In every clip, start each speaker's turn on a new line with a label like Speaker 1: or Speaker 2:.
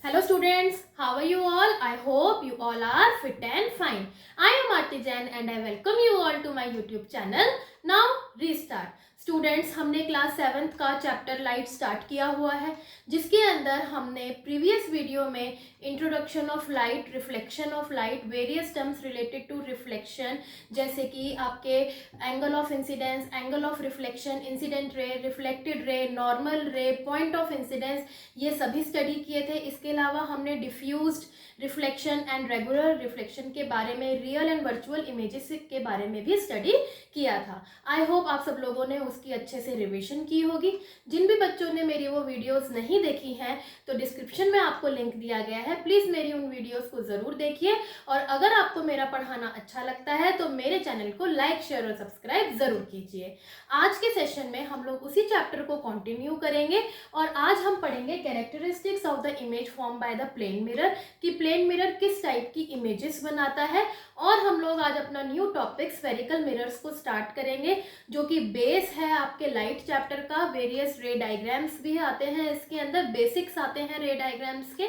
Speaker 1: Hello students, how are you all? I hope you all are fit and fine. I am Aarti Jain and I welcome you all to my YouTube channel. Now restart. Students, हमने class 7th का chapter light start किया हुआ है, जिसके अंदर हमने previous video में introduction of light, reflection of light, various terms related to reflection, जैसे कि आपके angle of incidence, angle of reflection, incident ray, reflected ray, normal ray, point of incidence, ये सभी स्टडी किए थे। इसके अलावा हमने diffused reflection and regular reflection के बारे में, रियल एंड वर्चुअल इमेजेस के बारे में भी स्टडी किया था। आई होप आप सब लोगों ने उसकी अच्छे से रिवीजन की होगी। जिन भी बच्चों ने मेरी वो वीडियोस नहीं देखी हैं तो डिस्क्रिप्शन में आपको लिंक दिया गया है, प्लीज़ मेरी उन वीडियोस को ज़रूर देखिए। और अगर आपको मेरा पढ़ाना अच्छा लगता है तो मेरे चैनल को लाइक, शेयर और सब्सक्राइब ज़रूर कीजिए। आज के सेशन में हम लोग उसी चैप्टर को कंटिन्यू करेंगे और आज हम पढ़ेंगे characteristics of the image form by the plane mirror, कि प्लेन मिरर किस टाइप की इमेजेस बनाता है। और हम लोग आज अपना न्यू टॉपिक स्फेरिकल मिरर्स को स्टार्ट करेंगे, जो कि बेस है आपके लाइट चैप्टर का। वेरियस रे डायग्राम्स भी आते हैं इसके अंदर, बेसिक्स आते हैं रे डायग्राम्स के,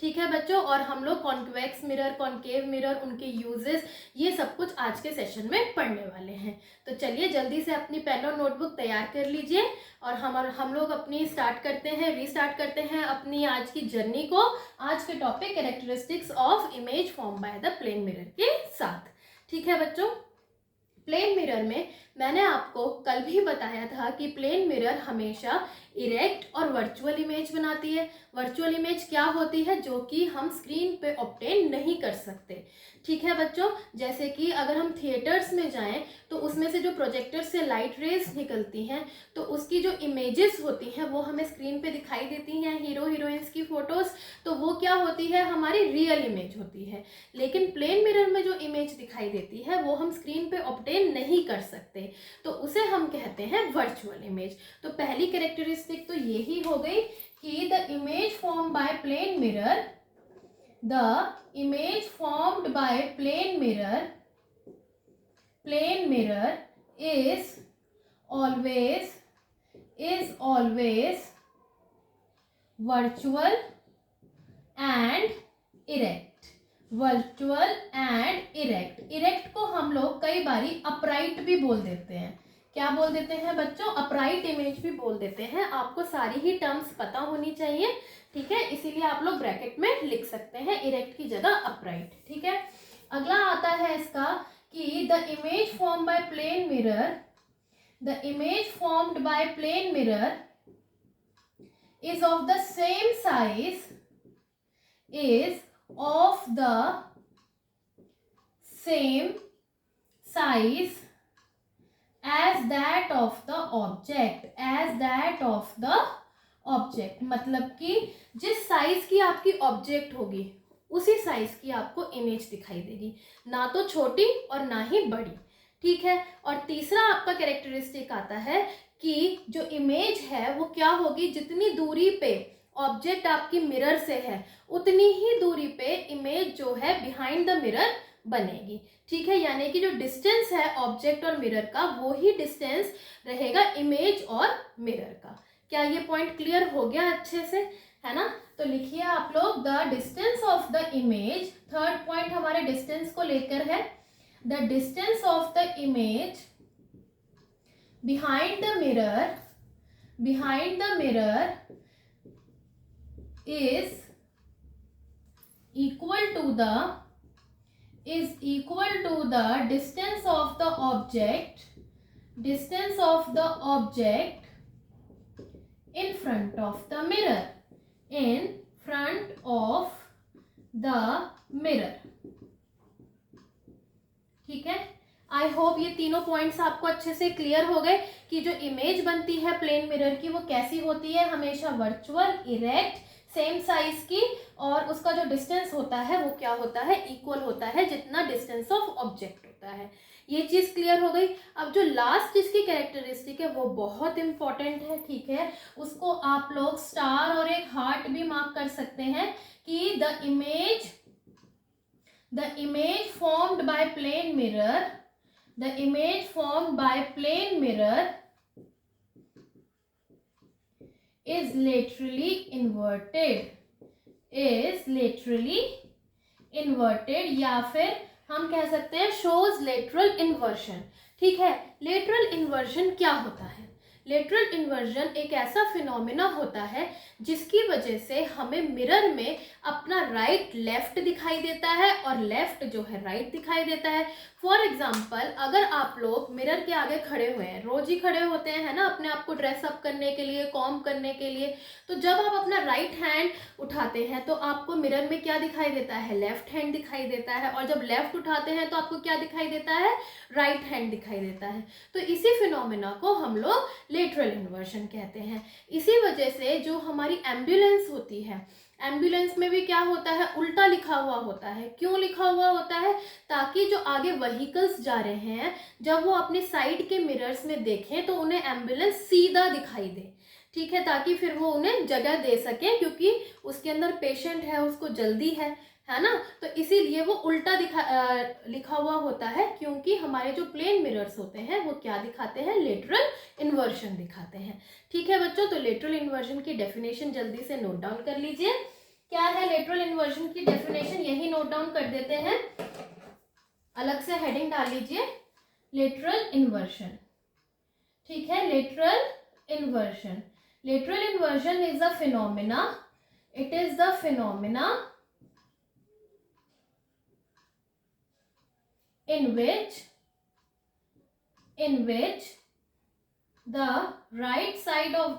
Speaker 1: ठीक है बच्चों। और हम लोग कॉन्वेक्स मिरर, कॉन्केव मिरर, उनके यूजेस, ये सब कुछ आज के सेशन में पढ़ने वाले हैं। तो चलिए जल्दी से अपनी पेन और नोटबुक तैयार कर लीजिए और हम लोग अपनी रीस्टार्ट करते हैं अपनी आज की जर्नी को, आज के topic characteristics of image form by the plane mirror के साथ। ठीक है बच्चों, प्लेन मिरर में मैंने आपको कल भी बताया था कि प्लेन मिरर हमेशा इरेक्ट और वर्चुअल इमेज बनाती है। वर्चुअल इमेज क्या होती है? जो कि हम स्क्रीन पे ऑब्टेन नहीं कर सकते। ठीक है बच्चों, जैसे कि अगर हम थिएटर्स में जाएं तो उसमें से जो प्रोजेक्टर से लाइट रेज निकलती हैं तो उसकी जो इमेजेस होती हैं वो हमें स्क्रीन पे दिखाई देती हैं, हीरो हीरोइंस की फोटोज, तो वो क्या होती है? हमारी रियल इमेज होती है। लेकिन प्लेन मिरर में जो इमेज दिखाई देती है वो हम स्क्रीन पे ऑब्टेन नहीं कर सकते, तो उसे हम कहते हैं वर्चुअल इमेज। तो पहली कैरेक्टरिस्टिक तो यही हो गई कि the image form by plane mirror, the image formed by plane mirror is always virtual and erect। Erect को हम लोग कई बारी अपराइट भी बोल देते हैं। क्या बोल देते हैं बच्चों? अपराइट इमेज भी बोल देते हैं। आपको सारी ही टर्म्स पता होनी चाहिए, ठीक है, इसीलिए आप लोग ब्रैकेट में लिख सकते हैं इरेक्ट की जगह अपराइट। ठीक है, अगला आता है इसका कि the image formed by plane mirror is of the same size as that of the object, मतलब कि जिस साइज की आपकी ऑब्जेक्ट होगी उसी साइज की आपको इमेज दिखाई देगी, ना तो छोटी और ना ही बड़ी। ठीक है, और तीसरा आपका कैरेक्टरिस्टिक आता है कि जो इमेज है वो क्या होगी? जितनी दूरी पे ऑब्जेक्ट आपकी मिरर से है उतनी ही दूरी पे इमेज जो है बिहाइंड द मिरर बनेगी। ठीक है, यानी कि जो डिस्टेंस है ऑब्जेक्ट और मिरर का वो ही डिस्टेंस रहेगा इमेज और मिरर का। क्या ये पॉइंट क्लियर हो गया अच्छे से? है ना? तो लिखिए आप लोग, the distance of the image, third point हमारे डिस्टेंस को लेकर है। The distance of the image behind the mirror is equal to the distance of the object in front of the mirror। ठीक है, आई होप ये तीनों points आपको अच्छे से क्लियर हो गए कि जो इमेज बनती है प्लेन मिरर की वो कैसी होती है? हमेशा वर्चुअल, इरेक्ट, सेम साइज की, और उसका जो डिस्टेंस होता है वो क्या होता है? इक्वल होता है जितना डिस्टेंस ऑफ ऑब्जेक्ट होता है। ये चीज क्लियर हो गई। अब जो लास्ट जिसकी कैरेक्टरिस्टिक है वो बहुत इंपॉर्टेंट है, ठीक है, उसको आप लोग स्टार और एक हार्ट भी मार्क कर सकते हैं कि the image formed by plane mirror is laterally inverted। Inverted या फिर हम कह सकते हैं शोज लेटरल इन्वर्जन। ठीक है, लेटरल इन्वर्जन क्या होता है? लेटरल इन्वर्जन एक ऐसा फिनोमेना होता है जिसकी वजह से हमें मिरर में अपना राइट लेफ्ट दिखाई देता है और लेफ्ट जो है राइट दिखाई देता है। फॉर एग्जाम्पल, अगर आप लोग मिरर के आगे खड़े हुए हैं, रोज ही खड़े होते हैं है ना, अपने आप को ड्रेसअप करने के लिए, कॉम करने के लिए, तो जब आप अपना राइट हैंड उठाते हैं तो आपको मिरर में क्या दिखाई देता है? लेफ्ट हैंड दिखाई देता है। और जब लेफ्ट उठाते हैं तो आपको क्या दिखाई देता है? राइट हैंड दिखाई देता है। तो इसी फिनोमेना को हम लोग लेटरल इन्वर्जन कहते हैं। इसी वजह से जो हमारी एम्बुलेंस होती है, एम्बुलेंस में भी क्या होता है? उल्टा लिखा हुआ होता है। क्यों लिखा हुआ होता है? ताकि जो आगे व्हीकल्स जा रहे हैं जब वो अपने साइड के मिरर्स में देखें तो उन्हें एम्बुलेंस सीधा दिखाई दे। ठीक है, ताकि फिर वो उन्हें जगह दे सके, क्योंकि उसके अंदर पेशेंट है, उसको जल्दी है ना। तो इसीलिए वो उल्टा लिखा हुआ होता है, क्योंकि हमारे जो प्लेन मिरर्स होते हैं वो क्या दिखाते हैं? लेटरल इन्वर्जन दिखाते हैं। ठीक है बच्चों, तो लेटरल इन्वर्जन की डेफिनेशन जल्दी से नोट डाउन कर लीजिए। क्या है लेटरल इन्वर्जन की डेफिनेशन? यही नोट डाउन कर देते हैं, अलग से हेडिंग डाल लीजिए, लेटरल इन्वर्जन। ठीक है, lateral inversion. Lateral inversion is the phenomena, it is the phenomena in which the right side of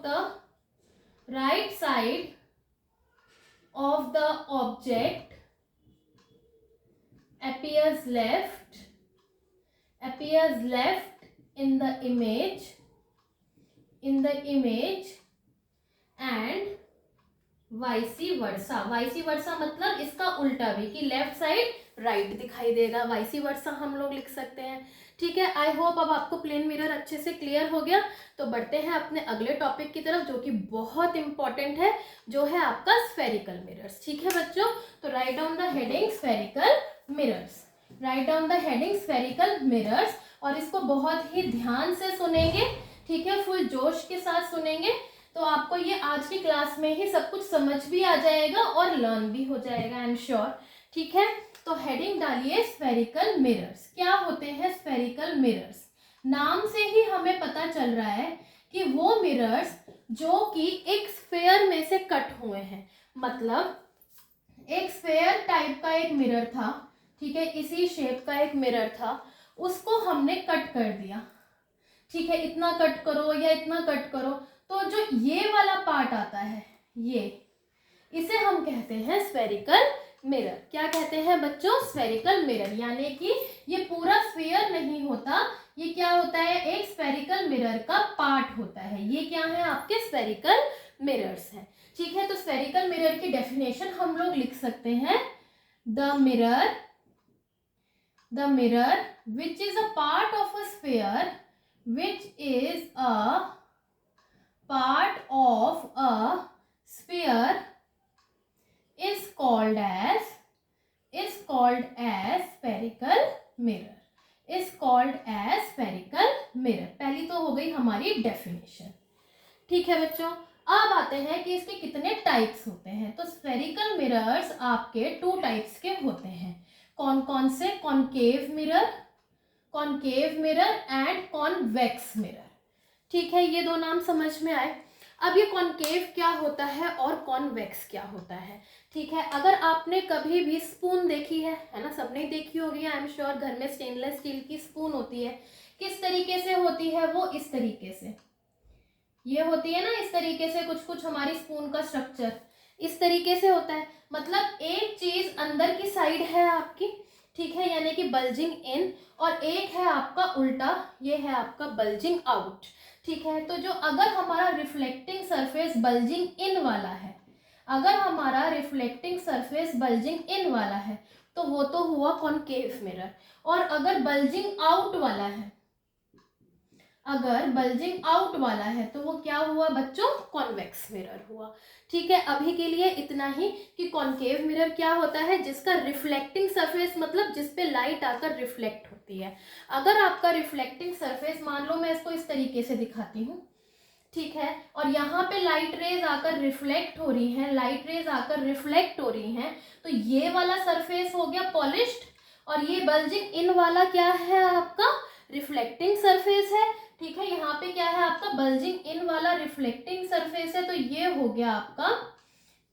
Speaker 1: the object appears left in the image and vice versa. Vice versa मतलब इसका उल्टा भी, कि left side right दिखाई देगा, vice versa हम लोग लिख सकते हैं। ठीक है, आई होप अब आपको प्लेन मिरर अच्छे से क्लियर हो गया। तो बढ़ते हैं अपने अगले टॉपिक की तरफ, जो कि बहुत इंपॉर्टेंट है, जो है आपका स्फेरिकल मिरर्स। ठीक है बच्चों, तो write down the heading spherical mirrors, write down the heading spherical mirrors, और इसको बहुत ही ध्यान से सुनेंगे। ठीक है, फुल जोश के साथ सुनेंगे, तो आपको ये आज की क्लास में ही सब कुछ समझ भी आ जाएगा और लर्न भी हो जाएगा, आई एम श्योर। ठीक है, तो हेडिंग डालिए स्फेरिकल मिरर्स। क्या होते हैं स्फेरिकल मिरर्स? नाम से ही हमें पता चल रहा है कि वो मिरर्स जो कि एक स्फेयर में से कट हुए हैं। मतलब एक स्फेयर टाइप का एक मिरर था, ठीक है, इसी शेप का एक मिरर था, उसको हमने कट कर दिया। ठीक है, इतना कट करो या इतना कट करो, तो जो ये वाला पार्ट आता है, ये, इसे हम कहते हैं स्फेरिकल मिरर। क्या कहते हैं बच्चों? Spherical mirror. यानी कि ये पूरा स्फीयर नहीं होता, ये क्या होता है? एक स्फेरिकल मिरर का पार्ट होता है। ये क्या है? आपके स्फेरिकल मिरर्स हैं। ठीक है, तो स्फेरिकल मिरर की डेफिनेशन हम लोग लिख सकते हैं, the mirror which is a part of a sphere, which is a part of a sphere is called as spherical mirror, is called as spherical mirror। पहली तो हो गई हमारी डेफिनेशन। ठीक है बच्चों, अब आते हैं कि इसके कितने टाइप्स होते हैं। तो स्फेरिकल मिरर्स आपके 2 टाइप्स के होते हैं। कौन कौन से? Concave mirror and convex mirror. ठीक है, ये 2 नाम समझ में आए। अब ये कॉनकेव क्या होता है और कॉन्वेक्स क्या होता है? ठीक है, अगर आपने कभी भी स्पून देखी है ना, सबने देखी होगी आई एम श्योर, घर में स्टेनलेस स्टील की स्पून होती है। किस तरीके से होती है वो? इस तरीके से, ये होती है ना, इस तरीके से कुछ हमारी स्पून का स्ट्रक्चर इस तरीके से होता है। मतलब एक चीज अंदर की साइड है आपकी, ठीक है, यानी कि बल्जिंग इन, और एक है आपका उल्टा, ये है आपका बल्जिंग आउट। ठीक है, तो जो अगर हमारा रिफ्लेक्टिंग सरफेस बल्जिंग इन वाला है, अगर हमारा रिफ्लेक्टिंग सरफेस बल्जिंग इन वाला है तो वो तो हुआ कॉनकेव मिरर। और अगर बल्जिंग आउट वाला है, अगर बल्जिंग आउट वाला है तो वो क्या हुआ बच्चों? कॉन्वेक्स मिरर हुआ। ठीक है, अभी के लिए इतना ही कि कॉनकेव मिरर क्या होता है? जिसका रिफ्लेक्टिंग सरफेस, मतलब जिस पे लाइट आकर रिफ्लेक्ट होती है। अगर आपका रिफ्लेक्टिंग सरफेस, मान लो मैं इसको इस तरीके से दिखाती हूँ, ठीक है, और यहाँ पे लाइट रेज आकर रिफ्लेक्ट हो रही हैं, लाइट रेज आकर रिफ्लेक्ट हो रही हैं, तो ये वाला सरफेस हो गया पॉलिश्ड, और ये बल्जिंग इन वाला क्या है आपका रिफ्लेक्टिंग सरफेस है। ठीक है, यहाँ पे क्या है आपका बल्जिंग इन वाला रिफ्लेक्टिंग सरफेस है, तो ये हो गया आपका,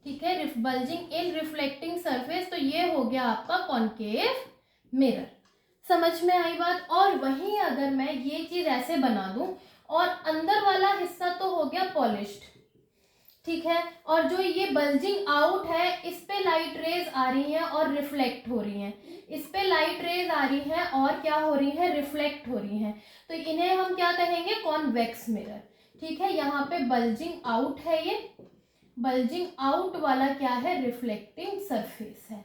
Speaker 1: ठीक है, बल्जिंग इन रिफ्लेक्टिंग सरफेस, तो ये हो गया आपका कॉनकेव मिरर। समझ में आई बात। और वहीं अगर मैं ये चीज ऐसे बना दूं और अंदर वाला हिस्सा तो हो गया पॉलिश्ड, ठीक है, और जो ये बल्जिंग आउट है इस पे लाइट रेज आ रही हैं और रिफ्लेक्ट हो रही हैं, इस पे लाइट रेज आ रही हैं और क्या हो रही है रिफ्लेक्ट हो रही हैं, तो इन्हें हम क्या कहेंगे कॉन्वेक्स मिरर। ठीक है, यहाँ पे बल्जिंग आउट है, ये बल्जिंग आउट वाला क्या है रिफ्लेक्टिंग सरफेस है।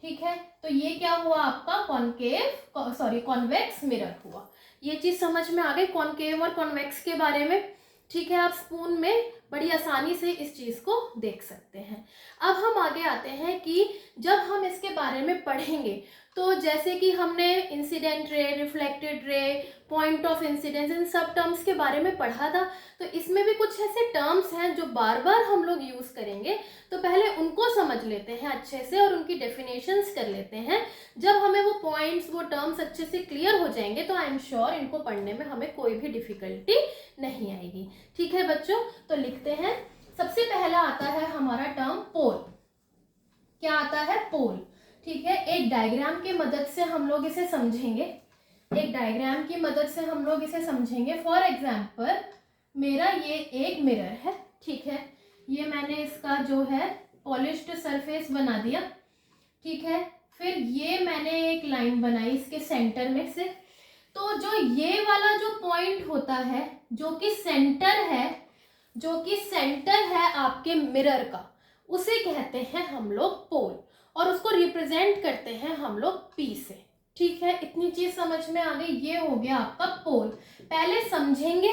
Speaker 1: ठीक है, तो ये क्या हुआ आपका कॉन्वेक्स मिरर हुआ। ये चीज समझ में आ गई कॉनकेव और कॉन्वेक्स के बारे में। ठीक है, आप स्पून में बड़ी आसानी से इस चीज को देख सकते हैं। अब हम आगे आते हैं कि जब हम इसके बारे में पढ़ेंगे तो जैसे कि हमने इंसिडेंट रे, रिफ्लेक्टेड रे, पॉइंट ऑफ इंसिडेंस, इन सब टर्म्स के बारे में पढ़ा था, तो इसमें भी कुछ ऐसे टर्म्स हैं जो बार बार हम लोग यूज करेंगे, तो पहले उनको समझ लेते हैं अच्छे से और उनकी डेफिनेशंस कर लेते हैं। जब हमें वो पॉइंट्स, वो टर्म्स अच्छे से क्लियर हो जाएंगे तो आई एम श्योर इनको पढ़ने में हमें कोई भी डिफिकल्टी नहीं आएगी। ठीक है बच्चों, तो लिखते हैं। सबसे पहला आता है हमारा टर्म पोल। क्या आता है पोल। ठीक है, एक डायग्राम की मदद से हम लोग इसे समझेंगे, एक डायग्राम की मदद से हम लोग इसे समझेंगे। फॉर एग्जाम्पल मेरा ये एक मिरर है, ठीक है, ये मैंने इसका जो है पॉलिश्ड सरफेस बना दिया। ठीक है, फिर ये मैंने एक लाइन बनाई इसके सेंटर में से, तो जो ये वाला जो पॉइंट होता है जो कि सेंटर है, जो कि सेंटर है आपके मिरर का, उसे कहते हैं हम लोग पोल, और उसको रिप्रेजेंट करते हैं हम लोग पी से। ठीक है, इतनी चीज समझ में आ गई। ये हो गया आपका पोल। पहले समझेंगे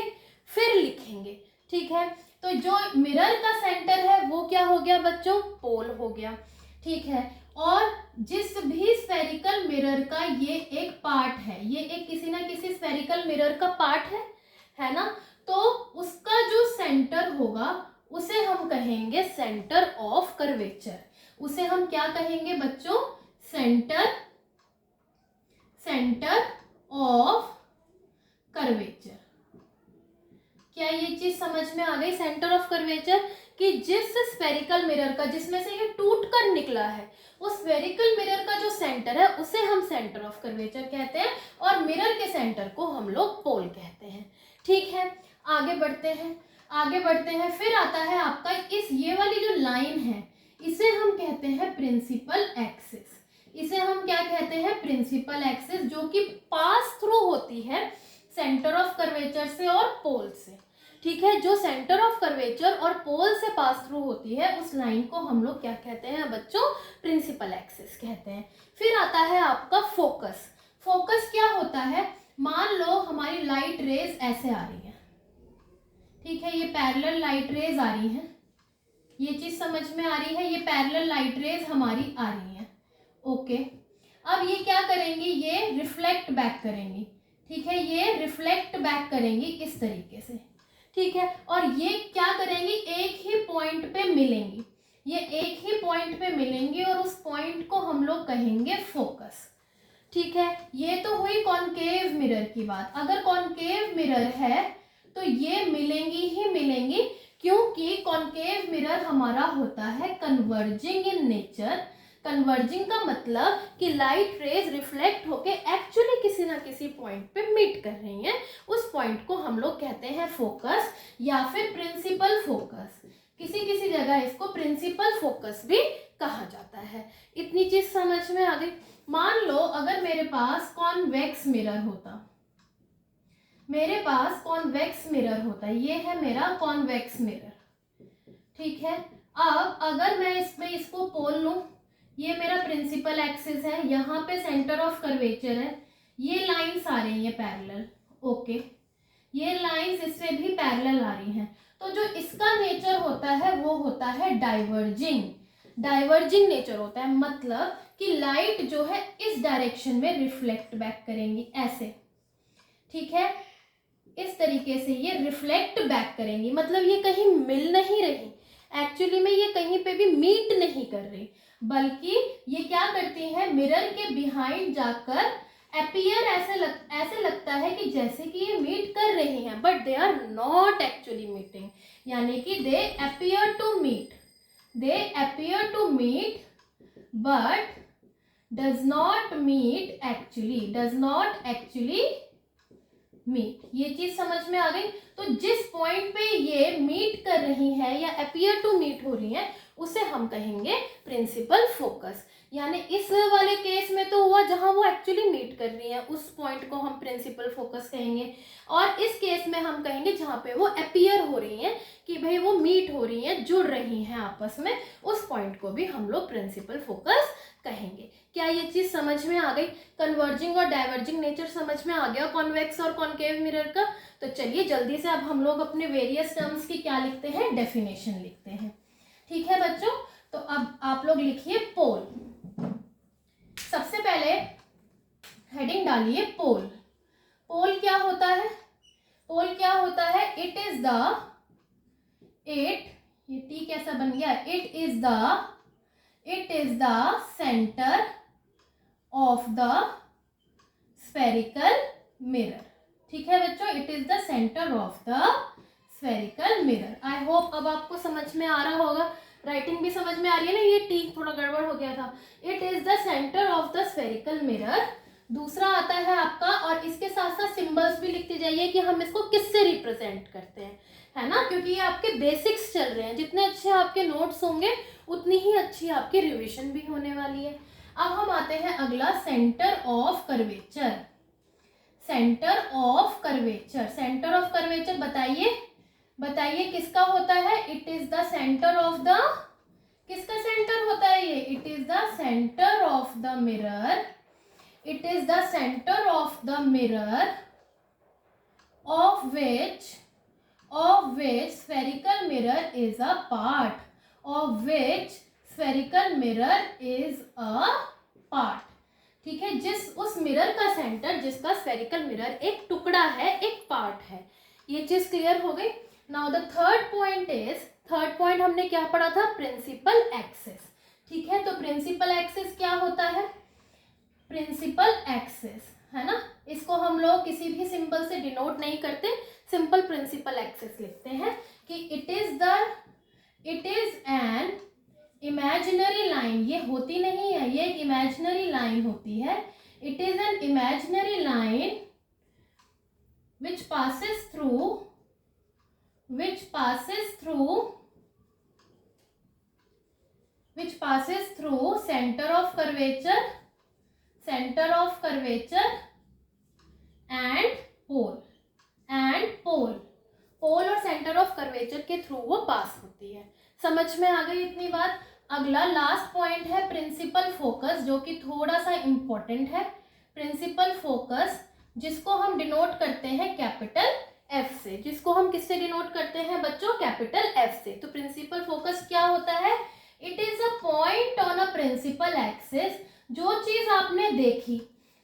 Speaker 1: फिर लिखेंगे। ठीक है, तो जो मिरर का सेंटर है वो क्या हो गया बच्चों, पोल हो गया। ठीक है, और जिस भी स्फेरिकल मिरर का ये एक पार्ट है, ये एक किसी ना किसी स्फेरिकल मिरर का पार्ट है ना, तो उसका जो सेंटर होगा उसे हम कहेंगे सेंटर ऑफ कर्वेचर। उसे हम क्या कहेंगे बच्चों, सेंटर ऑफ कर्वेचर। क्या ये चीज समझ में आ गई, सेंटर ऑफ कर्वेचर, कि जिस स्फेरिकल मिरर का, जिसमें से ये टूट कर निकला है, उस स्फेरिकल मिरर का जो सेंटर है उसे हम सेंटर ऑफ कर्वेचर कहते हैं, और मिरर के सेंटर को हम लोग पोल कहते हैं। ठीक है, आगे बढ़ते हैं। फिर आता है आपका ये वाली जो लाइन है इसे हम कहते हैं प्रिंसिपल एक्सिस। इसे हम क्या कहते हैं, प्रिंसिपल एक्सिस, जो कि पास थ्रू होती है सेंटर ऑफ कर्वेचर से और पोल से। ठीक है, जो सेंटर ऑफ कर्वेचर और पोल से पास थ्रू होती है उस लाइन को हम लोग क्या कहते हैं बच्चों, प्रिंसिपल एक्सिस कहते हैं। फिर आता है आपका फोकस। फोकस क्या होता है, मान लो हमारी लाइट रेज ऐसे आ रही है, ठीक है, ये पैरेलल लाइट रेज आ रही है, ये चीज समझ में आ रही है, ये पैरेलल लाइट रेज हमारी आ रही है। ओके, अब ये क्या करेंगी, ये रिफ्लेक्ट बैक करेंगी। ठीक है, ये रिफ्लेक्ट बैक करेंगी इस तरीके से। ठीक है, और ये क्या करेंगी, एक ही पॉइंट पे मिलेंगी, ये एक ही पॉइंट पे मिलेंगी और उस पॉइंट को हम लोग कहेंगे फोकस। ठीक है, ये तो हुई कॉनकेव मिरर की बात। अगर कॉनकेव मिरर है तो ये मिलेंगी ही मिलेंगी, क्योंकि कॉनकेव मिरर हमारा होता है कन्वर्जिंग इन नेचर। कन्वर्जिंग का मतलब कि लाइट रेज रिफ्लेक्ट होके एक्चुअली किसी ना किसी पॉइंट पे मीट कर रही हैं, उस पॉइंट को हम लोग कहते हैं फोकस या फिर प्रिंसिपल फोकस। किसी किसी जगह इसको प्रिंसिपल फोकस भी कहा जाता है। इतनी चीज समझ में आ गई। मान लो अगर मेरे पास कॉन्वेक्स मिरर होता, मेरे पास कॉन्वेक्स मिरर होता, ये है मेरा कॉन्वेक्स मिरर। ठीक है, अब अगर मैं इसमें इसको पोल लूं, ये मेरा प्रिंसिपल एक्सिस है, यहाँ पे सेंटर ऑफ कर्वेचर है, ये लाइंस आ रही हैं पैरेलल। ओके, ये लाइंस इससे भी पैरेलल आ रही हैं, तो जो इसका नेचर होता है वो होता है डाइवर्जिंग। डाइवर्जिंग नेचर होता है, मतलब कि लाइट जो है इस डायरेक्शन में रिफ्लेक्ट बैक करेंगी ऐसे। ठीक है, इस तरीके से ये रिफ्लेक्ट बैक करेंगी, मतलब ये कहीं मिल नहीं रही, एक्चुअली में ये कहीं पे भी मीट नहीं कर रही, बल्कि ये क्या करती है, मिरर के बिहाइंड जाकर अपीयर ऐसे लगता है कि जैसे कि ये मीट कर रही हैं, but they are not actually meeting, यानी कि they appear to meet, but does not actually meet. ये चीज समझ में आ गई। तो जिस पॉइंट पे ये मीट कर रही है या अपीयर टू मीट हो रही है उसे हम कहेंगे प्रिंसिपल फोकस। यानी इस वाले केस में तो हुआ जहां वो एक्चुअली मीट कर रही है, उस पॉइंट को हम प्रिंसिपल फोकस कहेंगे, और इस केस में हम कहेंगे जहां पे वो अपीयर हो रही हैं कि भाई वो मीट हो रही हैं, जुड़ रही हैं आपस में, उस पॉइंट को भी हम लोग प्रिंसिपल फोकस कहेंगे। क्या ये चीज समझ में आ गई? कन्वर्जिंग और डाइवर्जिंग नेचर समझ में आ गया कॉन्वेक्स और कॉन्केव मिरर का। तो चलिए जल्दी से अब हम लोग अपने वेरियस टर्म्स की क्या लिखते हैं, डेफिनेशन लिखते हैं। ठीक है बच्चों, तो अब आप लोग लिखिए पोल। सबसे पहले हेडिंग डालिए पोल। पोल क्या होता है? पोल क्या होता है? ये टी कैसा बन गया? It is the centre of the spherical mirror. ठीक है बच्चों, it is the centre of the spherical mirror. I hope अब आपको समझ में आ रहा होगा, राइटिंग भी समझ में आ रही है ना, ये टी थोड़ा गड़बड़ हो गया था। It is the centre of the spherical mirror. दूसरा आता है आपका, और इसके साथ साथ सिंबल्स भी लिखते जाइए कि हम इसको किससे रिप्रेजेंट करते हैं, है ना, क्योंकि ये आपके बेसिक्स चल रहे हैं। जितने अच्छे आपके नोट्स होंगे उतनी ही अच्छी आपकी रिविजन भी होने वाली है। अब हम आते हैं अगला, centre of curvature. Centre of curvature बताइए किसका होता है? It is the centre of the, किसका सेंटर होता है ये? It is the centre of the mirror. It is the centre of the mirror of which spherical mirror is a part, ठीक है, उस मिरर का सेंटर, जिसका स्फेरिकल मिरर एक टुकड़ा है, एक पार्ट है। ये चीज क्लियर हो गई। नाउ द थर्ड पॉइंट हमने क्या पढ़ा था? Principal axis. ठीक है, तो प्रिंसिपल एक्सिस क्या होता है? प्रिंसिपल एक्सिस, है ना, इसको हम लोग किसी भी सिंबल से डिनोट नहीं करते, सिंपल प्रिंसिपल एक्सिस लिखते हैं कि it is an imaginary line. ये होती नहीं है, ये एक इमेजिनरी लाइन होती है। It is an imaginary line which passes through center of curvature and pole और सेंटर ऑफ कर्वेचर के थ्रू वो पास होती है। समझ में आ गई इतनी बात? अगला लास्ट पॉइंट है प्रिंसिपल फोकस, जो कि थोड़ा सा इंपॉर्टेंट है। प्रिंसिपल फोकस जिसको हम डिनोट करते हैं कैपिटल एफ से। जिसको हम किससे डिनोट करते हैं बच्चों? कैपिटल एफ से। तो प्रिंसिपल फोकस क्या होता है? It is a point on a principal axis. जो चीज आपने देखी,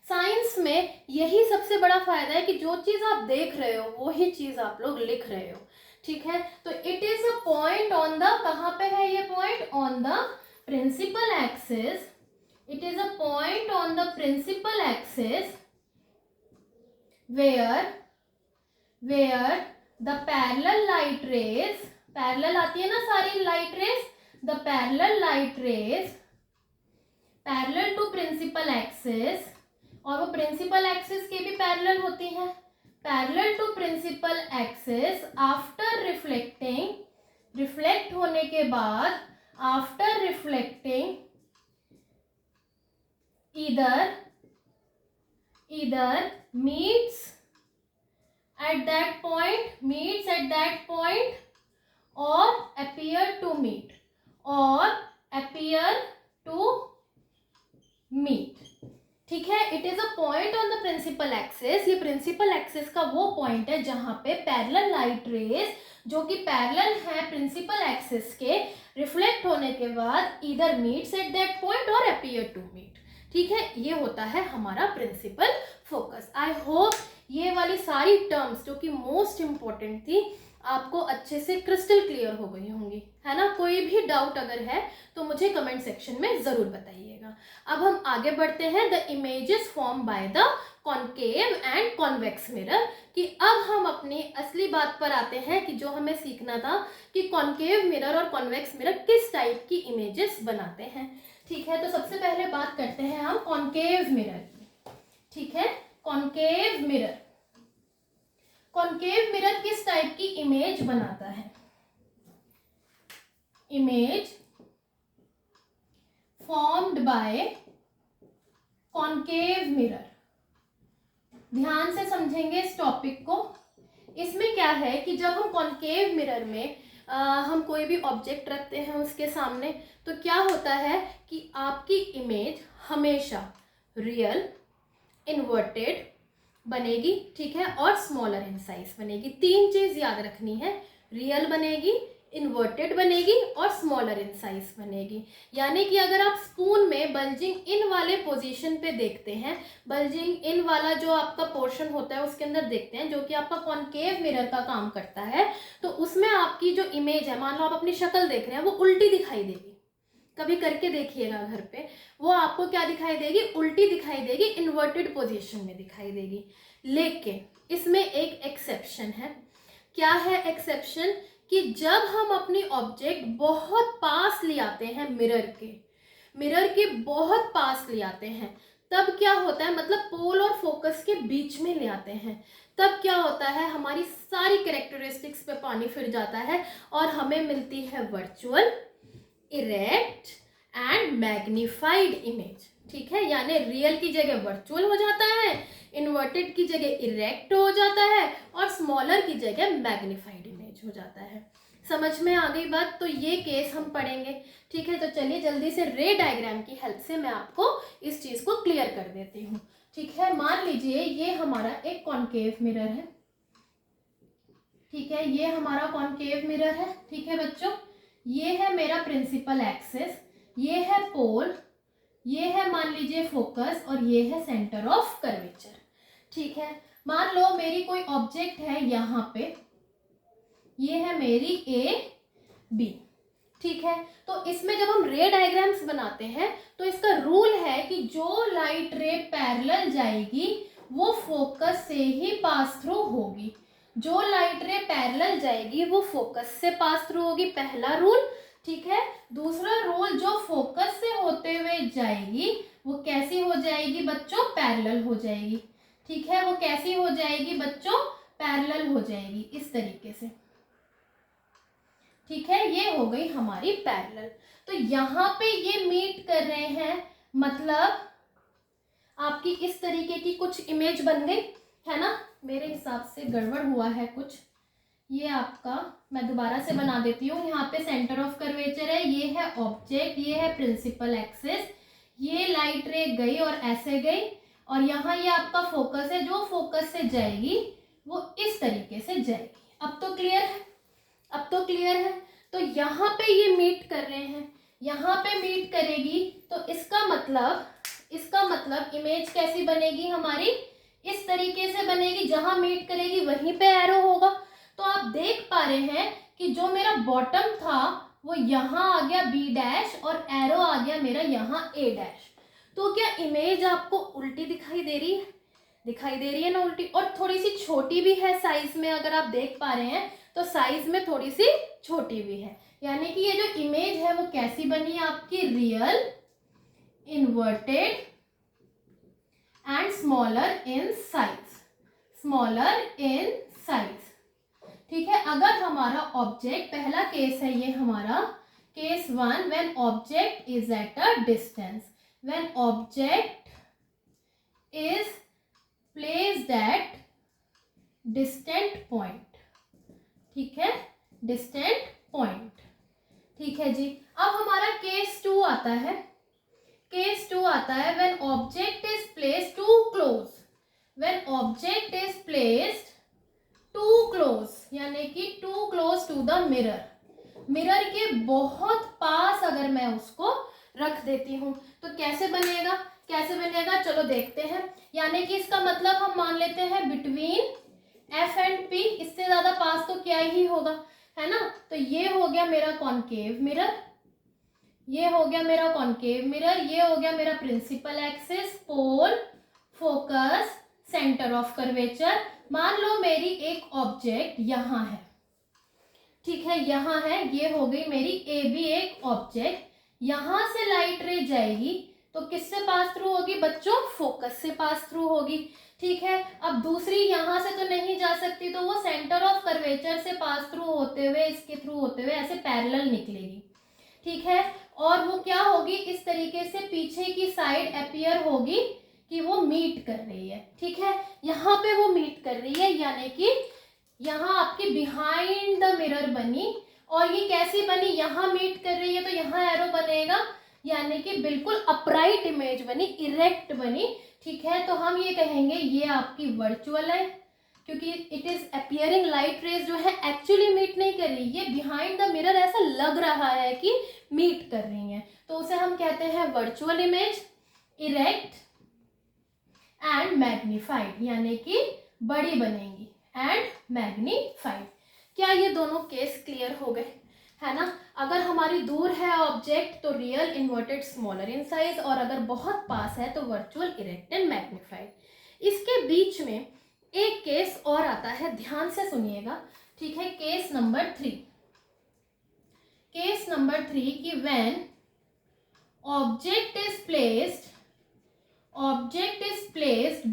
Speaker 1: साइंस में यही सबसे बड़ा फायदा है कि जो चीज आप देख रहे हो वही चीज आप लोग लिख रहे हो। ठीक है, तो it is a point on the, कहाँ पे है ये point? On the principal axis. It is a point on the principal axis where the parallel light rays, parallel आती है ना सारी light rays, the parallel light rays parallel to principal axis, और वो प्रिंसिपल एक्सिस के भी parallel होती हैं, parallel to principal axis after reflect होने के बाद, after reflecting either meets at that point or appear to meet ठीक है, it is a point on the principal axis. ये प्रिंसिपल एक्सिस का वो पॉइंट है जहां पे पैरेलल लाइट रेज जो कि पैरेलल है प्रिंसिपल एक्सिस के, रिफ्लेक्ट होने के बाद either meets at that point और अपीयर टू मीट। ठीक है, ये होता है हमारा प्रिंसिपल फोकस। आई होप ये वाली सारी टर्म्स जो कि मोस्ट इम्पोर्टेंट थी आपको अच्छे से क्रिस्टल क्लियर हो गई होंगी, है ना। कोई भी डाउट अगर है तो मुझे कमेंट सेक्शन में ज़रूर बताइएगा। अब हम आगे बढ़ते हैं। The images form by the concave and convex mirror, कि अब हम अपनी असली बात पर आते हैं कि जो हमें सीखना था कि कॉन्केव मिरर और कॉन्वेक्स मिरर किस टाइप की इमेजेस बनाते हैं। ठीक है, तो सबसे पहले बात करते हैं हम कॉन्केव मिरर की। ठीक है, कॉन्केव मिरर, कॉन्केव मिरर किस टाइप की इमेज बनाता है? Image formed bye concave mirror. ध्यान से समझेंगे इस टॉपिक को। इसमें क्या है कि जब हम कॉन्केव मिरर में हम कोई भी ऑब्जेक्ट रखते हैं उसके सामने, तो क्या होता है कि आपकी इमेज हमेशा रियल, इन्वर्टेड बनेगी, ठीक है, और स्मॉलर इन साइज बनेगी। तीन चीज याद रखनी है, रियल बनेगी, इन्वर्टेड बनेगी और स्मॉलर इन साइज बनेगी। यानी कि अगर आप स्पून में बल्जिंग इन वाले पोजीशन पे देखते हैं, बल्जिंग इन वाला जो आपका पोर्शन होता है उसके अंदर देखते हैं, जो कि आपका कॉन्केव मिरर का काम करता है, तो उसमें आपकी जो इमेज है, मान लो आप अपनी शक्ल देख रहे हैं, वो उल्टी दिखाई देगी। कभी करके देखिएगा घर पे, वो आपको क्या दिखाई देगी? उल्टी दिखाई देगी, इन्वर्टेड पोजीशन में दिखाई देगी। लेकिन इसमें एक एक्सेप्शन है। क्या है एक्सेप्शन? कि जब हम अपनी ऑब्जेक्ट बहुत पास ले आते हैं, मिरर के बहुत पास ले आते हैं, तब क्या होता है, मतलब पोल और फोकस के बीच में ले आते हैं, तब क्या होता है, हमारी सारी कैरेक्टरिस्टिक्स पे पानी फिर जाता है और हमें मिलती है virtual, erect and magnified image. ठीक है, यानी रियल की जगह वर्चुअल हो जाता है, इन्वर्टेड की जगह इरेक्ट हो जाता है और स्मॉलर की जगह मैग्नीफाइड इमेज हो जाता है। समझ में आ गई बात? तो ये केस हम पढ़ेंगे। ठीक है, तो चलिए जल्दी से रे डायग्राम की हेल्प से मैं आपको इस चीज को क्लियर कर देती हूँ। ठीक है, मान लीजिए ये हमारा एक कॉन्केव मिरर है। ठीक है, ये हमारा कॉन्केव मिरर है। ठीक है बच्चों, ये है मेरा प्रिंसिपल एक्सिस, ये है पोल, ये है मान लीजिए फोकस और ये है सेंटर ऑफ कर्वेचर। ठीक है, मान लो मेरी कोई ऑब्जेक्ट है यहाँ पे, ये है मेरी ए बी। ठीक है, तो इसमें जब हम रे डायग्राम्स बनाते हैं तो इसका रूल है कि जो लाइट रे पैरेलल जाएगी वो फोकस से ही पास थ्रू होगी। जो लाइट रे पैरेलल जाएगी वो फोकस से पास थ्रू होगी, पहला रूल। ठीक है, दूसरा रूल, जो फोकस से होते हुए जाएगी वो कैसी हो जाएगी बच्चों? पैरेलल हो जाएगी। ठीक है, वो कैसी हो जाएगी बच्चों? पैरेलल हो जाएगी, इस तरीके से। ठीक है, ये हो गई हमारी पैरेलल। तो यहाँ पे ये मीट कर रहे हैं, मतलब आपकी इस तरीके की कुछ इमेज बन गई है ना। मेरे हिसाब से गड़बड़ हुआ है कुछ, ये आपका मैं दोबारा से बना देती हूँ। यहाँ पे सेंटर ऑफ कर्वेचर है, ये है ऑब्जेक्ट, ये है प्रिंसिपल एक्सिस, ये लाइट रे गई और ऐसे गई, और यहाँ ये आपका फोकस है, जो फोकस से जाएगी वो इस तरीके से जाएगी। अब तो क्लियर है? अब तो क्लियर है। तो यहाँ पे ये मीट कर रहे हैं, यहाँ पे मीट करेगी, तो इसका मतलब इमेज कैसी बनेगी हमारी? इस तरीके से बनेगी, जहां मीट करेगी वहीं पे एरो होगा। तो आप देख पा रहे हैं कि जो मेरा बॉटम था वो यहाँ आ गया बी डैश और एरो आ गया मेरा यहाँ ए डैश। तो क्या इमेज आपको उल्टी दिखाई दे रही है? दिखाई दे रही है ना उल्टी, और थोड़ी सी छोटी भी है साइज में। अगर आप देख पा रहे हैं तो साइज में थोड़ी सी छोटी भी है, यानी कि ये जो इमेज है वो कैसी बनी आपकी? Real, inverted and smaller in size, smaller in size. ठीक है, अगर हमारा ऑब्जेक्ट, पहला केस है ये हमारा case 1, when object is at a distance, when object is placed at distant point. ठीक है, डिस्टेंट पॉइंट। ठीक है जी, अब हमारा केस 2 आता है। केस 2 आता है when object is placed too close, when object is placed too close, यानी कि too close to the mirror, mirror के बहुत पास अगर मैं उसको रख देती हूँ। तो कैसे बनेगा, कैसे बनेगा, चलो देखते हैं। यानी कि इसका मतलब हम मान लेते हैं बिटवीन एफ एंड पी, इससे ज्यादा पास तो क्या ही होगा, है ना। तो ये हो गया मेरा कॉनकेव मिरर, ये हो गया मेरा कॉनकेव मिरर, ये हो गया मेरा principal axis, pole, focus, centre of curvature. मान लो मेरी एक ऑब्जेक्ट यहाँ है, ठीक है, यहाँ है, ये हो गई मेरी ए बी एक ऑब्जेक्ट। यहां से लाइट रे जाएगी तो किससे पास थ्रू होगी बच्चों, फोकस से पास थ्रू होगी, ठीक है। अब दूसरी यहां से तो नहीं जा सकती, तो वो सेंटर ऑफ कर्वेचर से पास थ्रू होते हुए, इसके थ्रू होते हुए ऐसे पैरेलल निकलेगी, ठीक है। और वो क्या होगी, इस तरीके से पीछे की साइड अपीयर होगी कि वो मीट कर रही है, ठीक है। यहाँ पे वो मीट कर रही है, यानी कि यहाँ आपकी बिहाइंड द मिरर बनी। और ये कैसी बनी, यहाँ मीट कर रही है तो यहाँ एरो बनेगा, यानी कि बिल्कुल अपराइट इमेज बनी, इरेक्ट बनी, ठीक है। तो हम ये कहेंगे ये आपकी वर्चुअल है, क्योंकि it is appearing, light rays जो है एक्चुअली मीट नहीं कर रही, ये बिहाइंड द मिरर ऐसा लग रहा है कि मीट कर रही हैं, तो उसे हम कहते हैं virtual image, erect and magnified, यानी कि बड़ी बनेंगी एंड मैग्नीफाइड। क्या ये दोनों केस क्लियर हो गए, है ना। अगर हमारी दूर है ऑब्जेक्ट तो real, inverted, smaller in size, और अगर बहुत पास है तो वर्चुअल, इरेक्ट एंड मैग्नीफाइड। इसके बीच में एक केस और आता है, ध्यान से सुनिएगा, ठीक है। केस नंबर 3, केस नंबर 3 कि when object is placed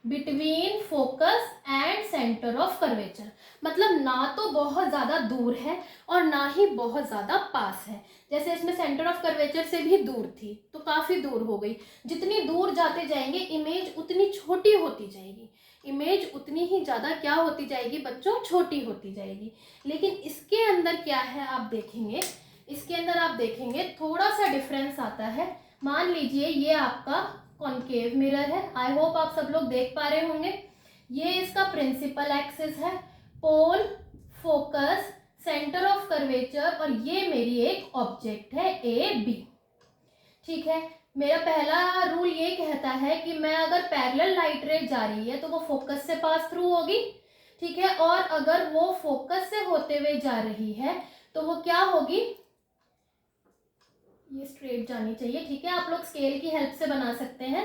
Speaker 1: between focus and centre of curvature, मतलब ना तो बहुत ज़्यादा दूर है और ना ही बहुत ज़्यादा पास है। जैसे इसमें सेंटर ऑफ कर्वेचर से भी दूर थी तो काफ़ी दूर हो गई, जितनी दूर जाते जाएंगे इमेज उतनी छोटी होती जाएगी, इमेज उतनी ही ज़्यादा क्या होती जाएगी बच्चों, छोटी होती जाएगी। लेकिन इसके अंदर क्या है आप देखेंगे, इसके अंदर आप देखेंगे थोड़ा सा डिफरेंस आता है। मान लीजिए ये आपका कॉनकेव मिरर है, आई होप आप सब लोग देख पा रहे होंगे, ये इसका प्रिंसिपल एक्सिस है, पोल, फोकस, सेंटर ऑफ कर्वेचर, और ये मेरी एक ऑब्जेक्ट है ए बी, ठीक है। मेरा पहला रूल ये कहता है कि मैं अगर पैरेलल लाइट रे जा रही है तो वो फोकस से पास थ्रू होगी, ठीक है, और अगर वो फोकस से होते हुए जा रही है तो वो क्या होगी, ये स्ट्रेट जानी चाहिए, ठीक है। आप लोग स्केल की हेल्प से बना सकते हैं,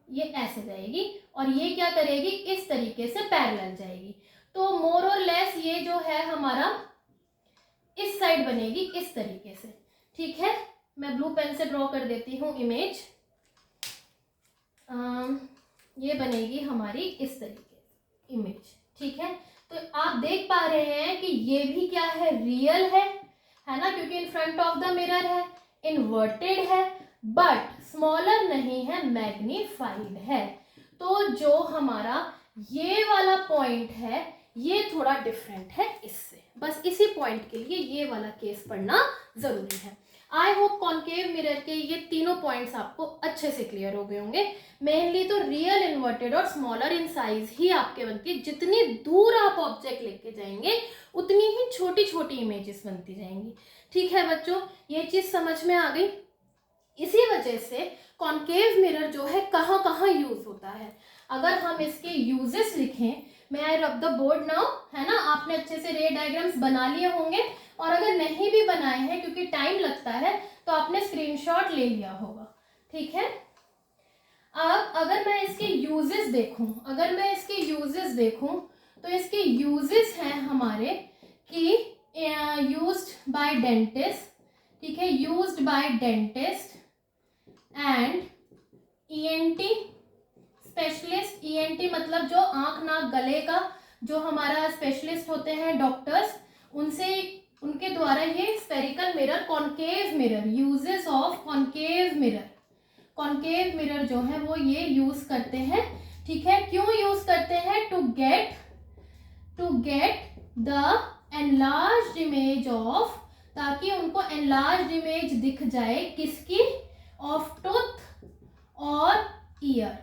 Speaker 1: ये ऐसे जाएगी और ये क्या करेगी, इस तरीके से पैरेलल जाएगी। तो मोर और लेस ये जो है हमारा इस साइड बनेगी इस तरीके से, ठीक है। मैं ब्लू पेन से ड्रॉ कर देती हूँ इमेज, ये बनेगी हमारी इस तरीके से इमेज, ठीक है। तो आप देख पा रहे हैं कि ये भी क्या है, रियल है ना, क्योंकि in front of the mirror है, इन्वर्टेड है, बट स्मॉलर नहीं है, मैग्नीफाइड है। तो जो हमारा ये वाला पॉइंट है ये थोड़ा डिफरेंट है इससे, बस इसी पॉइंट के लिए ये वाला केस पढ़ना जरूरी है। आई होप कॉनकेव मिरर के ये तीनों पॉइंट्स आपको अच्छे से क्लियर हो गए होंगे। मेनली तो रियल, इन्वर्टेड और स्मॉलर इन साइज ही आपके बनती है, जितनी दूर आप ऑब्जेक्ट लेके जाएंगे उतनी ही छोटी छोटी इमेजेस बनती जाएंगी, ठीक है बच्चों, ये चीज समझ में आ गई। इसी वजह से कॉनकेव मिरर जो है कहाँ कहाँ यूज होता है, अगर हम इसके यूजेस लिखें, मैं आई रब द बोर्ड नाउ, है ना, आपने अच्छे से रे डायग्राम्स बना लिए होंगे, और अगर नहीं भी बनाए हैं क्योंकि टाइम लगता है तो आपने स्क्रीनशॉट ले लिया होगा, ठीक है। अब अगर मैं इसके यूजेस देखूं, तो इसके यूजेस हैं हमारे कि यूज्ड बाय डेंटिस्ट, ठीक है, used by dentist and ENT specialist. ENT मतलब जो आंख नाक गले का जो हमारा स्पेशलिस्ट होते हैं डॉक्टर्स, उनके द्वारा ये spherical mirror, concave mirror, uses of concave mirror जो है वो ये यूज करते हैं, ठीक है। क्यों यूज करते हैं, to get the enlarged image of, ताकि उनको एनलार्ज्ड इमेज दिख जाए, किसकी, ऑफ टूथ और ईयर,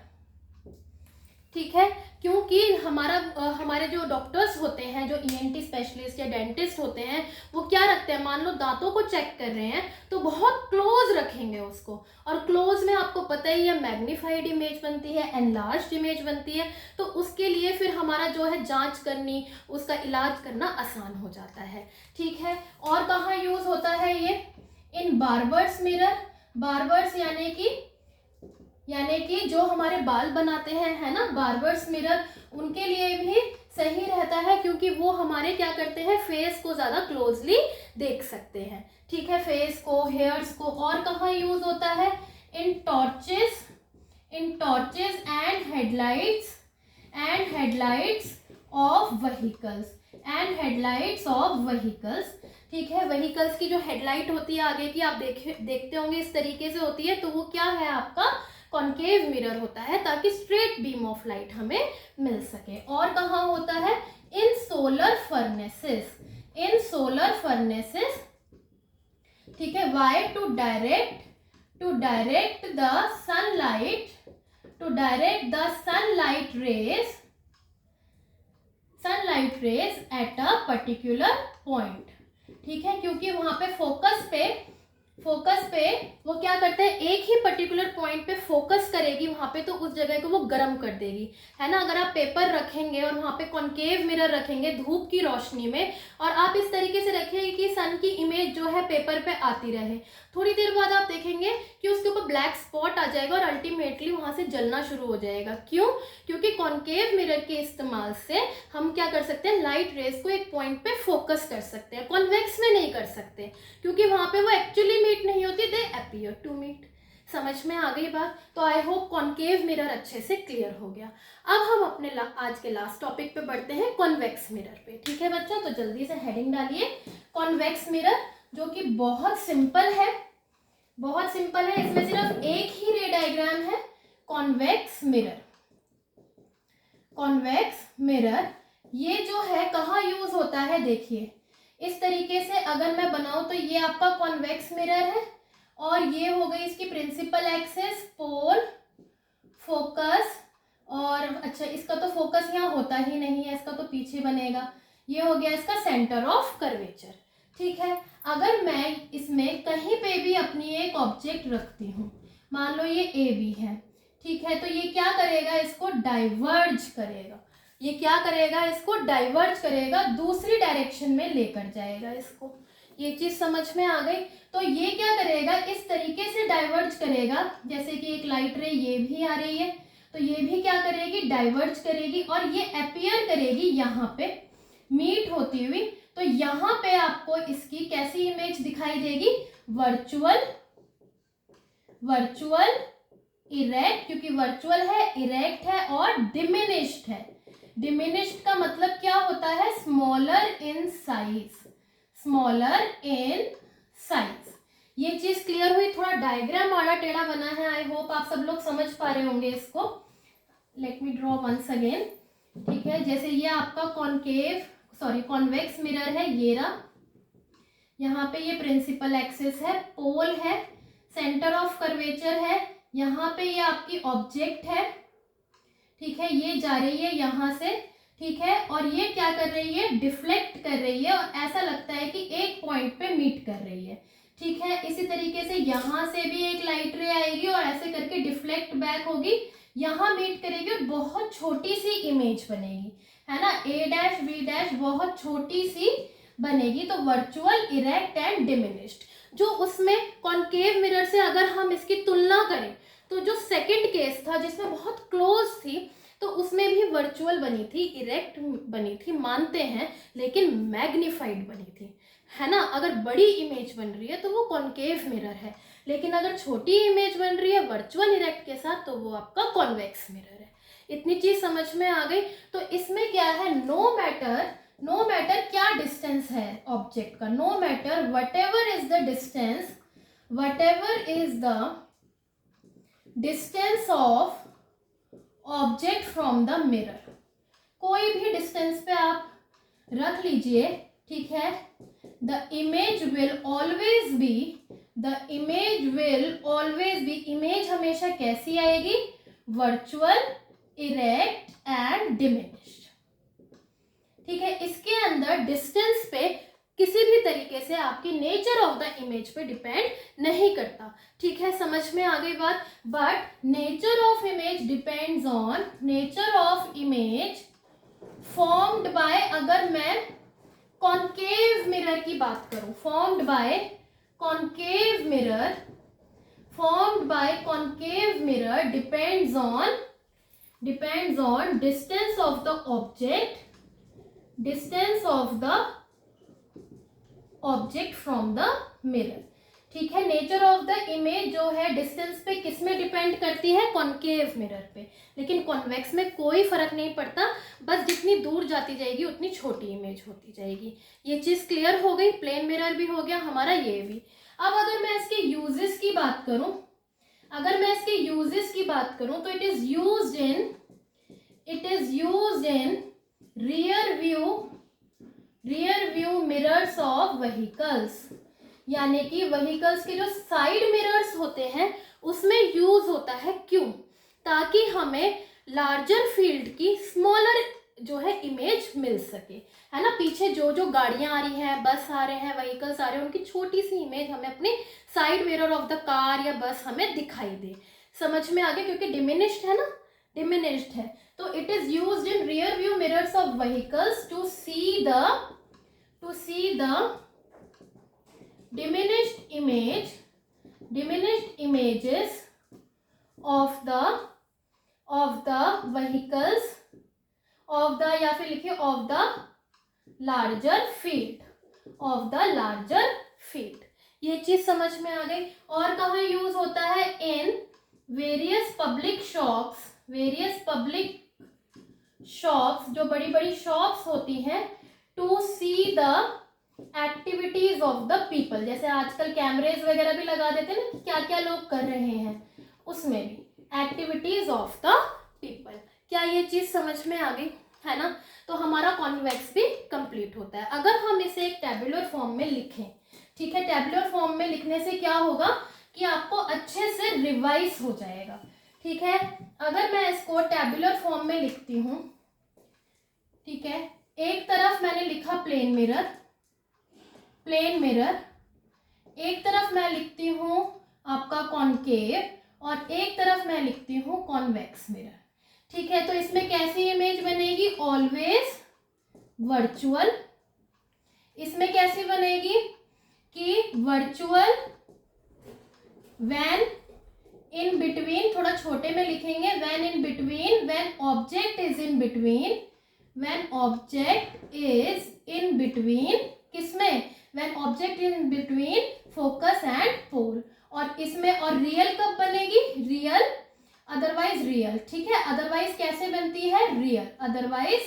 Speaker 1: ठीक है, क्योंकि हमारे जो डॉक्टर्स होते हैं, जो ईएनटी स्पेशलिस्ट या डेंटिस्ट होते हैं, वो क्या रखते हैं, मान लो दांतों को चेक कर रहे हैं तो बहुत क्लोज रखेंगे उसको, और क्लोज में आपको पता ही है मैग्नीफाइड इमेज बनती है, एनलार्ज्ड इमेज बनती है, तो उसके लिए फिर हमारा जो है जांच करनी, उसका इलाज करना आसान हो जाता है। ठीक है, और कहाँ यूज होता है ये, इन बार्बर्स मिरर, बार्बर्स यानी कि जो हमारे बाल बनाते हैं, है ना, बार्बर्स मिरर, उनके लिए भी सही रहता है, क्योंकि वो हमारे क्या करते हैं, फेस को ज़्यादा क्लोजली देख सकते हैं। ठीक है, फेस को, हेयर्स को। और कहाँ यूज होता है, in torches and headlights of vehicles, ठीक है, व्हीकल्स की जो हेडलाइट होती है आगे की, आप देखते होंगे इस तरीके से होती है, तो वो क्या है, आपका कॉन्केव मिरर होता है, ताकि स्ट्रेट बीम ऑफ लाइट हमें मिल सके। और कहाँ होता है, इन सोलर फर्नेसेस, ठीक है, why to direct the sunlight rays at a particular point. ठीक है, क्योंकि वहां पे फोकस पे वो क्या करते हैं, एक ही पर्टिकुलर पॉइंट पे फोकस करेगी वहां पे, तो उस जगह को वो गर्म कर देगी, है ना। अगर आप पेपर रखेंगे और वहां पे कॉन्केव मिरर रखेंगे धूप की रोशनी में, और आप इस तरीके से रखेंगे कि सन की इमेज जो है पेपर पे आती रहे, थोड़ी देर बाद आप देखेंगे कि उसके ऊपर ब्लैक स्पॉट आ जाएगा और अल्टीमेटली वहां से जलना शुरू हो जाएगा। क्यों? क्योंकि कॉन्केव मिरर के इस्तेमाल से हम क्या कर सकते हैं, लाइट रेज को एक पॉइंट पे फोकस कर सकते हैं, कॉन्वेक्स में नहीं कर सकते, क्योंकि वहां पे वो एक्चुअली मीट नहीं होती, दे अपीयर टू मीट। समझ में आ गई बात? तो आई होप कॉन्केव मिरर अच्छे से क्लियर हो गया। अब हम अपने आज के लास्ट टॉपिक पे बढ़ते हैं, कॉन्वेक्स मिरर पे। ठीक है बच्चों, तो जल्दी से हेडिंग डालिए, कॉन्वेक्स मिरर, जो कि बहुत सिंपल है, इसमें सिर्फ एक ही रे डायग्राम है, कॉन्वेक्स मिरर। ये जो है कहाँ यूज होता है, देखिए इस तरीके से अगर मैं बनाऊं तो ये आपका कॉन्वेक्स मिरर है, और ये हो गई इसकी प्रिंसिपल एक्सिस, पोल, फोकस, और अच्छा इसका तो फोकस यहाँ होता ही नहीं है, इसका तो पीछे बनेगा, ये हो गया इसका सेंटर ऑफ कर्वेचर। ठीक है, अगर मैं इसमें कहीं पे भी अपनी एक ऑब्जेक्ट रखती हूँ, मान लो ये ए बी है, ठीक है, तो ये क्या करेगा, इसको डाइवर्ज करेगा, दूसरी डायरेक्शन में लेकर जाएगा इसको। ये चीज समझ में आ गई? तो ये क्या करेगा, इस तरीके से डाइवर्ज करेगा, जैसे कि एक लाइट रे ये भी आ रही है, तो ये भी क्या करेगी, डाइवर्ज करेगी, और ये अपीयर करेगी यहाँ पे मीट होती हुई। तो यहाँ पे आपको इसकी कैसी इमेज दिखाई देगी, वर्चुअल इरेक्ट, क्योंकि वर्चुअल है, इरेक्ट है, और डिमिनिश्ड है। डिमिनिश्ड का मतलब क्या होता है, स्मॉलर इन साइज। ये चीज क्लियर हुई? थोड़ा डायग्राम आड़ा टेढ़ा बना है, आई होप आप सब लोग समझ पा रहे होंगे इसको। Let me draw once again. ठीक है, जैसे ये आपका कॉन्वेक्स मिरर है, ये रहा, यहाँ पे ये प्रिंसिपल एक्सिस है, पोल है, सेंटर ऑफ कर्वेचर है, यहाँ पे ये आपकी ऑब्जेक्ट है, ठीक है, ये जा रही है यहाँ से, ठीक है, और ये क्या कर रही है, डिफ्लेक्ट कर रही है, और ऐसा लगता है कि एक पॉइंट पे मीट कर रही है। ठीक है, इसी तरीके से यहाँ से भी एक लाइट रे आएगी और ऐसे करके डिफ्लेक्ट बैक होगी, यहाँ मीट करेगी और बहुत छोटी सी इमेज बनेगी, है ना, ए डैश बी डैश बहुत छोटी सी बनेगी। तो वर्चुअल, इरेक्ट एंड डिमिनिश्ड। जो उसमें कॉन्केव मिरर से अगर हम इसकी तुलना करें, तो जो सेकंड केस था जिसमें बहुत क्लोज थी, तो उसमें भी वर्चुअल बनी थी, इरेक्ट बनी थी, मानते हैं, लेकिन मैग्नीफाइड बनी थी, है ना। अगर बड़ी इमेज बन रही है तो वो कॉन्केव मिरर है, लेकिन अगर छोटी इमेज बन रही है वर्चुअल इरेक्ट के साथ, तो वो आपका कॉन्वेक्स मिरर है। इतनी चीज समझ में आ गई? तो इसमें क्या है, नो मैटर क्या डिस्टेंस है ऑब्जेक्ट का, no matter whatever is the distance of object from the mirror, कोई भी डिस्टेंस पे आप रख लीजिए, ठीक है, the image will always be, image हमेशा कैसी आएगी, वर्चुअल, इरेक्ट एंड डिमिनिश्ड। ठीक है, इसके अंदर डिस्टेंस पे किसी भी तरीके से आपकी नेचर ऑफ द इमेज पे डिपेंड नहीं करता। ठीक है, समझ में आ गई बात। But nature of image depends on, nature of image formed bye, अगर मैं कॉन्केव मिरर की बात करूं, formed by concave mirror, formed by concave mirror depends on distance of the object, distance of the object from the mirror। ठीक है, nature of the image जो है distance पे किस में डिपेंड करती है, कॉन्केव मिरर पे। लेकिन कॉन्वेक्स में कोई फर्क नहीं पड़ता, बस जितनी दूर जाती जाएगी उतनी छोटी इमेज होती जाएगी। ये चीज क्लियर हो गई। प्लेन मिरर भी हो गया हमारा, ये भी। अब अगर मैं इसके यूजेस की बात करूं, तो it is used in rear view mirrors of vehicles, यानी कि व्हीकल्स के जो साइड मिरर्स होते हैं उसमें यूज होता है। क्यों? ताकि हमें लार्जर फील्ड की स्मॉलर जो है इमेज मिल सके, है ना। पीछे जो जो गाड़ियां आ रही हैं, बस आ रहे हैं, व्हीकल्स आ रहे हैं, उनकी छोटी सी इमेज हमें अपने side mirror of the car या बस हमें दिखाई दे। समझ में आ गया, क्योंकि डिमिनिश्ड है ना, डिमिनिश्ड है। तो it is used in rear view mirrors of vehicles to see the diminished images of the vehicles of the, या फिर लिखिए of the larger field, ये चीज समझ में आ गई। और कहाँ यूज होता है, इन वेरियस पब्लिक शॉप्स, जो बड़ी बड़ी शॉप्स होती हैं, to see the activities of the people. जैसे आजकल कैमरेज वगैरह भी लगा देते हैं ना, क्या क्या लोग कर रहे हैं, उसमें भी एक्टिविटीज ऑफ द पीपल। क्या ये चीज समझ में आ गई, है ना। तो हमारा कॉन्वेक्स भी कंप्लीट होता है। अगर हम इसे एक टेबुलर फॉर्म में लिखें, ठीक है, टेबुलर फॉर्म में लिखने से क्या होगा कि आपको अच्छे से रिवाइज हो जाएगा। ठीक है, अगर मैं इसको टेबुलर फॉर्म में लिखती हूं, ठीक है, एक तरफ मैंने लिखा प्लेन मिरर, एक तरफ मैं लिखती हूं आपका कॉन्केव, और एक तरफ मैं लिखती हूं कॉन्वेक्स मिरर। ठीक है, तो इसमें कैसी इमेज बनेगी, ऑलवेज वर्चुअल। इसमें कैसी बनेगी कि वर्चुअल व्हेन इन बिटवीन, थोड़ा छोटे में लिखेंगे, when in between, when object is in between, when object is in between, किसमें, when object is in between focus and pole. और इसमें, और रियल कब बनेगी, रियल, अदरवाइज रियल। ठीक है, अदरवाइज कैसे बनती है, रियल, अदरवाइज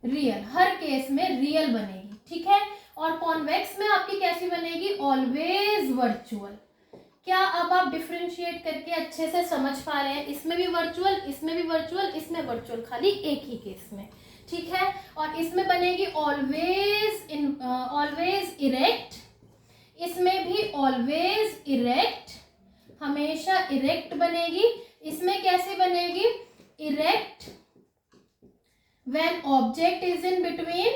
Speaker 1: रियल, हर केस में रियल बनेगी। ठीक है, और कॉन्वेक्स में आपकी कैसी बनेगी, ऑलवेज वर्चुअल। क्या अब आप डिफरेंशिएट करके अच्छे से समझ पा रहे हैं, इसमें भी वर्चुअल, इसमें भी वर्चुअल, इसमें वर्चुअल, खाली एक ही केस में। ठीक है, और इसमें बनेगी ऑलवेज इरेक्ट, इसमें भी ऑलवेज इरेक्ट, हमेशा इरेक्ट बनेगी। इसमें कैसे बनेगी, erect when object is in between,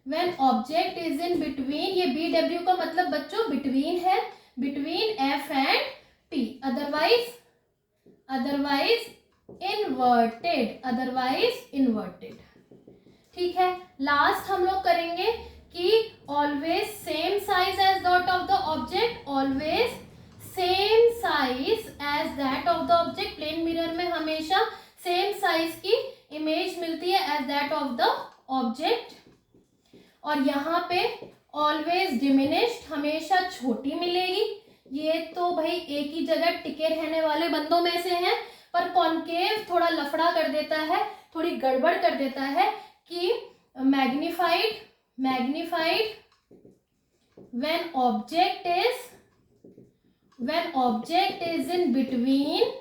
Speaker 1: when object is in between, ये BW का मतलब बच्चों बिटवीन है, between F and P, otherwise inverted. ठीक है, लास्ट हम लोग करेंगे कि always same size as that of the object, always same size as that of the object. Plane mirror में हमेशा सेम साइज की इमेज मिलती है as that of the object. और यहाँ पे ऑलवेज डिमिनिश्ड, हमेशा छोटी मिलेगी। ये तो भाई एक ही जगह टिके रहने वाले बंदों में से हैं, पर कॉन्केव थोड़ा लफड़ा कर देता है, थोड़ी गड़बड़ कर देता है कि magnified when object is in between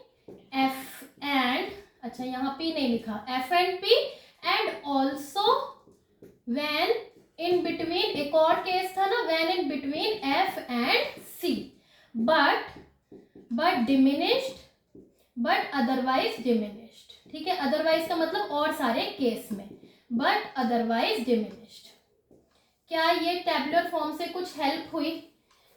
Speaker 1: F and, अच्छा यहाँ P नहीं लिखा, F and P, and also when in between, एक और केस था ना, when in between F and C, but but otherwise diminished. ठीक है, अदरवाइज का मतलब और सारे केस में, बट अदरवाइज डिमिनिश्ड। क्या ये टेबुलर फॉर्म से कुछ हेल्प हुई,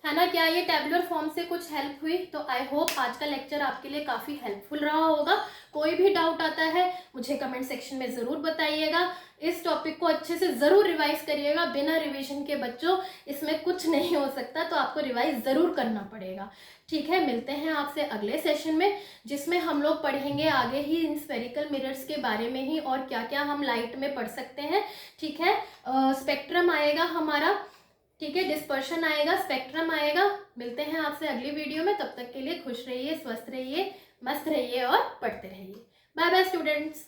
Speaker 1: है ना? क्या ये टेबुलर फॉर्म से कुछ हेल्प हुई? तो आई होप आज का लेक्चर आपके लिए काफ़ी हेल्पफुल रहा होगा। कोई भी डाउट आता है मुझे कमेंट सेक्शन में ज़रूर बताइएगा। इस टॉपिक को अच्छे से ज़रूर रिवाइज करिएगा। बिना रिवीजन के बच्चों इसमें कुछ नहीं हो सकता, तो आपको रिवाइज ज़रूर करना पड़ेगा। ठीक है, मिलते हैं आपसे अगले सेशन में, जिसमें हम लोग पढ़ेंगे आगे ही इन स्फेरिकल मिरर्स के बारे में ही, और क्या क्या हम लाइट में पढ़ सकते हैं। ठीक है, स्पेक्ट्रम आएगा हमारा, ठीक है, डिस्पर्शन आएगा, स्पेक्ट्रम आएगा। मिलते हैं आपसे अगली वीडियो में, तब तक के लिए खुश रहिए, स्वस्थ रहिए, मस्त रहिए और पढ़ते रहिए। Bye bye students.